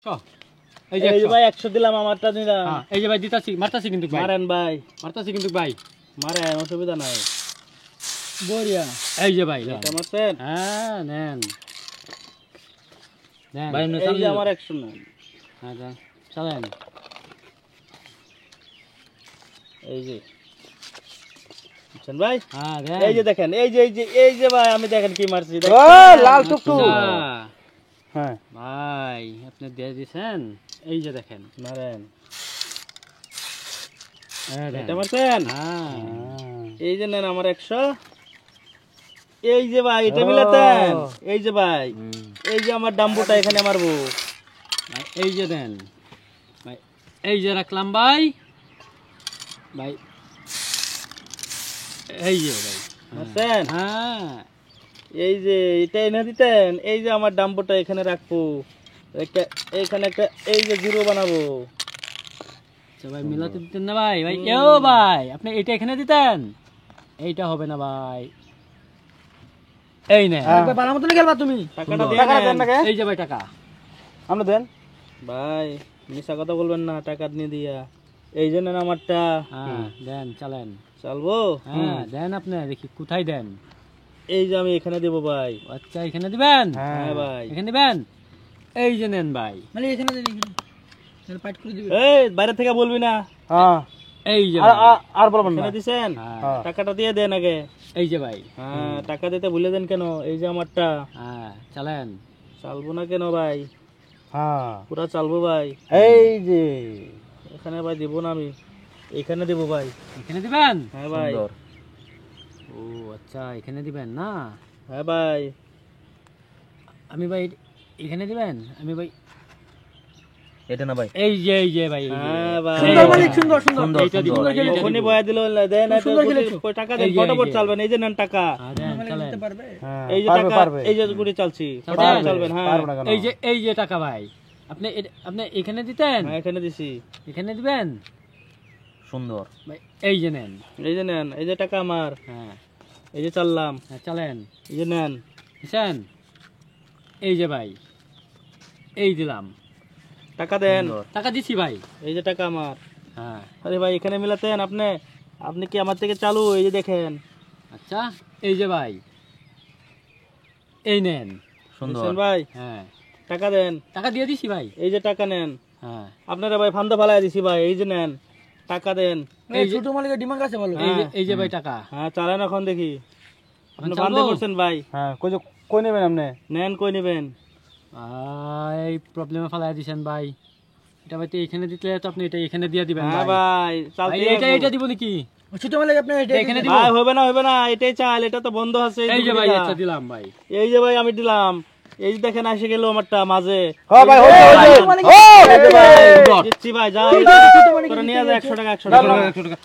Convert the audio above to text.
এই যে ভাই 100 দিলাম, আমারটা দিলাম। এই যে ভাই দিতাছি, মারতাছি কিন্তু ভাই। মারেন ভাই, মারতাছি কিন্তু ভাই। মারেন, অসুবিধা নাই। বড়িয়া। এই যে ভাই এটা মারছেন? হ্যাঁ নেন নেন ভাই এই যে আমার 100 নেন। হ্যাঁ দেন, চলেন। এই যে বুঝছেন ভাই? হ্যাঁ দেন। এই যে দেখেন, এই যে ভাই আমি দেখেন কি মারছি। ও লাল টুকটুক। হ্যাঁ ভাই আপনি দিয়ে দিছেন, এই যে দেখেন। মারেন। এটা এটা মারছেন? হ্যাঁ এই যে নেন আমার 100। এই যে ভাই এটা মিলাতেন। এই যে ভাই, এই যে আমার ডাম্বুটা এখানে মারবো। ভাই এই যে দেন ভাই, এই যে রাখলাম ভাই। ভাই এই যে ভাই মারছেন? হ্যাঁ এই যে এটা এনে দিতেন। এই যে আমার ডাম্বুটা এখানে রাখবো, এইখানে একটা এই যে জিরো বানাবো। আচ্ছা ভাই মিলাতে দিতেন না ভাই। ভাই ও ভাই আপনি এটা এখানে দিতেন, এইটা হবে না ভাই। এই নে বাড়ার মতো গেলবা তুমি। টাকাটা দিয়ে নেন। এই যে ভাই টাকা আমরা দেন ভাই, মিশা কথা বলবেন না, টাকা নিয়ে দিয়া। এই যে নেন আমারটা। হ্যাঁ দেন, চলেন। চলবো? হ্যাঁ দেন, আপনি দেখি কোথায় দেন। এই যে আমি এখানে দেবো ভাই। আচ্ছা এখানে দিবেন? হ্যাঁ ভাই। এখানে দিবেন। এই যে নেন ভাই। মানে এখানে দেন, এখানে পাইট করে দিবে। এই বাইরে থেকে বলবি না। হ্যাঁ এই যে আর বলবেন না। এখানে দিছেন? হ্যাঁ। টাকাটা দিয়ে দেন আগে। এই যে ভাই। হ্যাঁ, টাকা দিতে ভুলে দেন কেন? এই যে আমারটা। হ্যাঁ চলেন। চালবো না কেন ভাই? হ্যাঁ পুরা চালবো ভাই। এই যে এখানে ভাই দিব না আমি, এখানে দেবো ভাই। এখানে দিবেন? হ্যাঁ ভাই। ও আচ্ছা এখানে দিবেন না? হ্যাঁ ভাই। আমি ভাই এখানে দিবেন? আমি ভাই এটা না ভাই। এই যে ভাই। হ্যাঁ ভাই। সুন্দর মালিক, সুন্দর সুন্দর। এইটা দিব, এইটা দিব। ওখানে বয়া দিল দেন, না তো সুন্দর খেলেছো। টাকা দেন, এই যে, ফটাফট এই যে। চালবেন। এই যে নেন টাকা। হ্যাঁ দেন, চলেন। হ্যাঁ, এই যে পারবে, টাকা, পারবে। এই যে গুড়ি চালছি, পারবে, ফটাফট চালবেন। হ্যাঁ পারবে না কেন? এই যে টাকা ভাই। আপনি আপনি এখানে দিতেন? হ্যাঁ, এখানে দিছি। এখানে দিবেন? সুন্দর। ভাই এই যে নেন। এই যে নেন, এই যে টাকা আমার। হ্যাঁ এই যে চাললাম। হ্যাঁ চলেন। এই যে নেন। বুঝছেন? এই যে ভাই, এই দিলাম। টাকা দেন। টাকা দিছি ভাই। এই যে টাকা আমার। হ্যাঁ আরে ভাই এখানে মিলাতেন আপনি। আপনি কি আমার থেকে চালু? এই যে দেখেন। আচ্ছা এই যে ভাই, এই নেন। সুন্দর ভাই। হ্যাঁ টাকা দেন। টাকা দিয়ে দিছি ভাই। এই যে টাকা নেন। হ্যাঁ আপনারা ভাই ফান্দা ফালাই দিছি ভাই। এই যে নেন, টাকা দেন। এই ছোট মালিকের ডিমান্ড আছে বলো। এই যে ভাই টাকা। হ্যাঁ চালান এখন দেখি। আপনি চালবো? ফান্দে করছেন ভাই। হ্যাঁ কই নেবেন আপনি? নেন, কই নেবেন? এই প্রবলেমে ফেলাই দিছেন ভাই। এটা ভাই তো এখানে দিতে তো আপনি এটা এখানে দিয়ে দিবেন হ্যাঁ ভাই। ভাই, ভাই চালতে এটা দিব নাকি? ছোট মালিক আপনি এটা এখানে দিব? ভাই হবে না, হবে না, এটাই চাল। এটা তো বন্ধ আছে। এই যে ভাই দুটো আচ্ছা টাকা। দিলাম ভাই। এই যে ভাই আমি দিলাম। এই যে দেখেন আসে গেল আমারটা মাঝে। হ্যাঁ ভাই হইছে হইছে। এই যে ভাই, ও দিচ্ছি ভাই, যাও। ছোট মালিক তোরা নিয়ে যা 100 টাকা, 100 দাও, টাকা। দাও, 100 টাকা।